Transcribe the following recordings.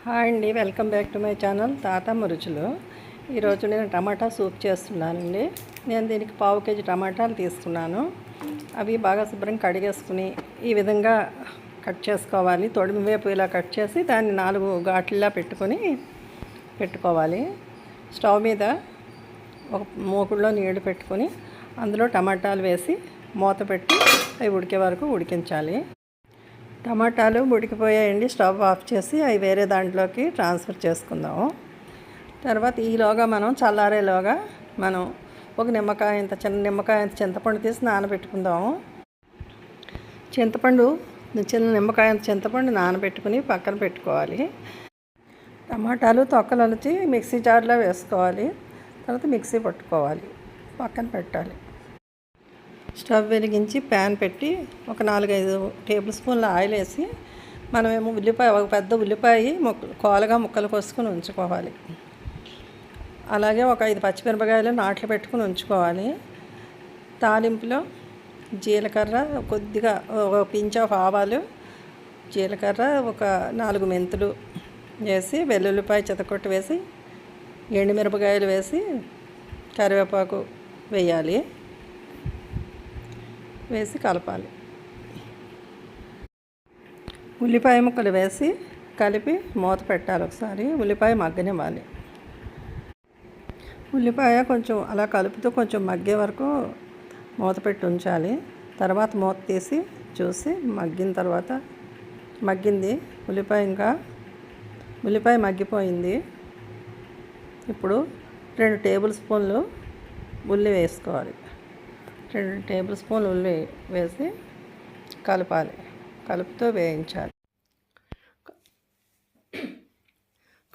Hi అండి, welcome back to my channel Tatamma Ruchulu. ఈరోజు నేను టమాటా సూప్ చేస్తున్నానండి. నేను దీనికి 1/2 కేజీ టమాటాలు తీసుకున్నాను. అవి బాగా శుభ్రంగా కడిగేసుకుని ఈ విధంగా కట్ చేసుకోవాలి. తొడిమి వైపు ఇలా కట్ చేసి దాన్ని 4 ఘాట్లలా పెట్టుకోవాలి. స్టవ్ మీద ఒక మూకుడులో నీళ్లు పెట్టుకొని అందులో టమాటాలు వేసి మూత పెట్టి అవి ఉడికే వరకు ఉడికించాలి. టమాటాలు ఉడికిపోయాయండి. స్టవ్ ఆఫ్ చేసి అవి వేరే దాంట్లోకి ట్రాన్స్ఫర్ చేసుకుందాము. తర్వాత ఈలోగా మనం చల్లారేలోగా మనం ఒక నిమ్మకాయ ఇంత చిన్న నిమ్మకాయ ఇంత చింతపండు తీసి నానబెట్టుకుందాము. చిన్న నిమ్మకాయ ఇంత చింతపండు నానబెట్టుకుని పక్కన పెట్టుకోవాలి. టమాటాలు తొక్కలొలిచి మిక్సీ జార్లో వేసుకోవాలి. తర్వాత మిక్సీ పట్టుకోవాలి, పక్కన పెట్టాలి. స్టవ్ వెలిగించి ప్యాన్ పెట్టి ఒక 4-5 టేబుల్ స్పూన్ల ఆయిల్ వేసి మనమేమో ఒక పెద్ద ఉల్లిపాయ కోలగా ముక్కలు కోసుకొని ఉంచుకోవాలి. అలాగే ఒక 5 పచ్చిమిరపకాయలు నాట్లు పెట్టుకుని ఉంచుకోవాలి. తాలింపులో జీలకర్ర, కొద్దిగా ఒక పించ్ ఆఫ్ ఆవాలు, జీలకర్ర, ఒక 4 మెంతులు వేసి వెల్లుల్లిపాయ చితకొట్టి వేసి ఎండుమిరపకాయలు వేసి కరివేపాకు వేయాలి. వేసి కలపాలి. ఉల్లిపాయ ముక్కలు వేసి కలిపి మూత పెట్టాలి. ఒకసారి ఉల్లిపాయ మగ్గనివ్వాలి. ఉల్లిపాయ కొంచెం అలా కలుపుతూ కొంచెం మగ్గే వరకు మూత పెట్టి ఉంచాలి. తర్వాత మూత తీసి చూసి మగ్గింది ఉల్లిపాయ మగ్గిపోయింది. ఇప్పుడు 2 టేబుల్ స్పూన్లు ఉల్లి వేసుకోవాలి. 2 టేబుల్ స్పూన్లు ఉల్లి వేసి కలపాలి. కలుపుతూ వేయించాలి.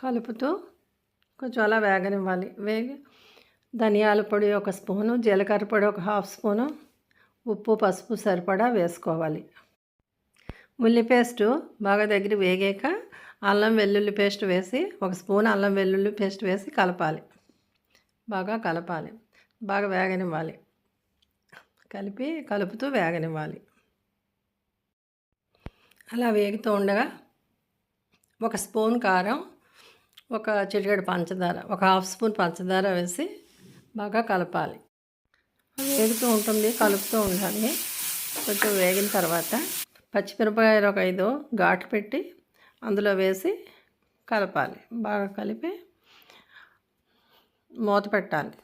కలుపుతూ కొంచెం అలా వేగనివ్వాలి. ధనియాల పొడి 1 స్పూను, జీలకర్ర పొడి 1/2 స్పూను, ఉప్పు పసుపు సరిపడా వేసుకోవాలి. ఉల్లి పేస్టు బాగా దగ్గర వేగాక అల్లం వెల్లుల్లి పేస్ట్ వేసి 1 స్పూన్ అల్లం వెల్లుల్లి పేస్ట్ వేసి కలపాలి. బాగా వేగనివ్వాలి. కలుపుతూ వేగనివ్వాలి. అలా వేగుతూ ఉండగా 1 స్పూన్ కారం, 1 చిటికెడు పంచదార, 1/2 స్పూన్ పంచదార వేసి బాగా కలపాలి. వేగుతూ ఉంటుంది, కలుపుతూ ఉండాలి. కొంచెం వేగిన తర్వాత పచ్చిమిరపకాయలు 5 ఘాట్లు పెట్టి అందులో వేసి కలపాలి. బాగా కలిపి మూత పెట్టాలి.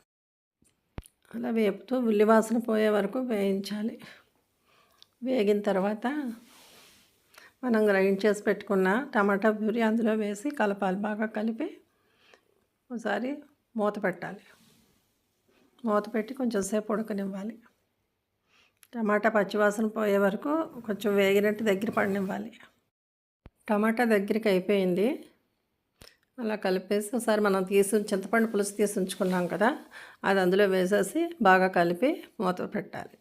అలా వేపుతూ ఉల్లివాసన పోయే వరకు వేయించాలి. వేగిన తర్వాత మనం గ్రైండ్ చేసి పెట్టుకున్న టమాటా ప్యూరీ అందులో వేసి కలపాలి. బాగా కలిపి ఒకసారి మూత పెట్టాలి. మూత పెట్టి కొంచెం సేపు ఉడకనివ్వాలి. టమాటా పచ్చివాసన పోయే వరకు కొంచెం వేగినట్టు దగ్గర పడనివ్వాలి. టమాటా దగ్గరికి అయిపోయింది. అలా కలిపేసి ఒకసారి మనం చింతపండు పులుసు తీసి ఉంచుకున్నాం కదా, అది అందులో వేసేసి బాగా కలిపి మూత పెట్టాలి.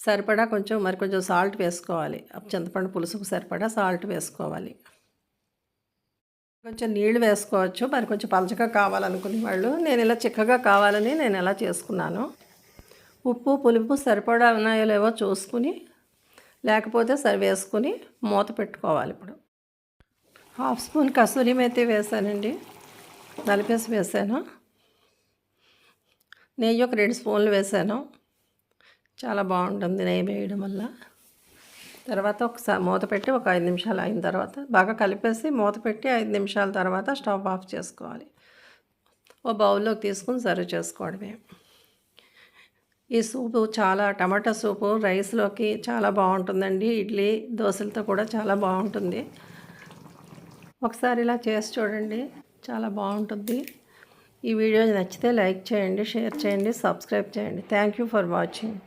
సరిపడా కొంచెం సాల్ట్ వేసుకోవాలి. చింతపండు పులుసుకు సరిపడా సాల్ట్ వేసుకోవాలి. కొంచెం నీళ్ళు వేసుకోవచ్చు. మరి కొంచెం పలచగా కావాలనుకునే వాళ్ళు, నేను ఇలా చిక్కగా కావాలని నేను ఇలా చేసుకున్నాను. ఉప్పు పులుపు సరిపడా ఉన్నాయో లేవో చూసుకుని, లేకపోతే వేసుకుని మూత పెట్టుకోవాలి. ఇప్పుడు 1/2 స్పూన్ కసూరి మేతి వేసానండి, నలిపేసి వేసాను. నెయ్యి ఒక 2 స్పూన్లు వేసాను. చాలా బాగుంటుంది నెయ్యి వేయడం వల్ల. తర్వాత ఒకసారి మూత పెట్టి ఒక 5 నిమిషాలు అయిన తర్వాత బాగా కలిపేసి మూత పెట్టి 5 నిమిషాల తర్వాత స్టవ్ ఆఫ్ చేసుకోవాలి. ఓ బౌల్లోకి తీసుకుని సర్వ్ చేసుకోవడమే. ఈ సూపు టమాటా సూపు రైస్లోకి చాలా బాగుంటుందండి. ఇడ్లీ దోశలతో కూడా చాలా బాగుంటుంది. ఒకసారి ఇలా చేసి చూడండి, చాలా బాగుంటుంది. ఈ వీడియో నచ్చితే లైక్ చేయండి, షేర్ చేయండి, సబ్స్క్రైబ్ చేయండి. Thank you for watching.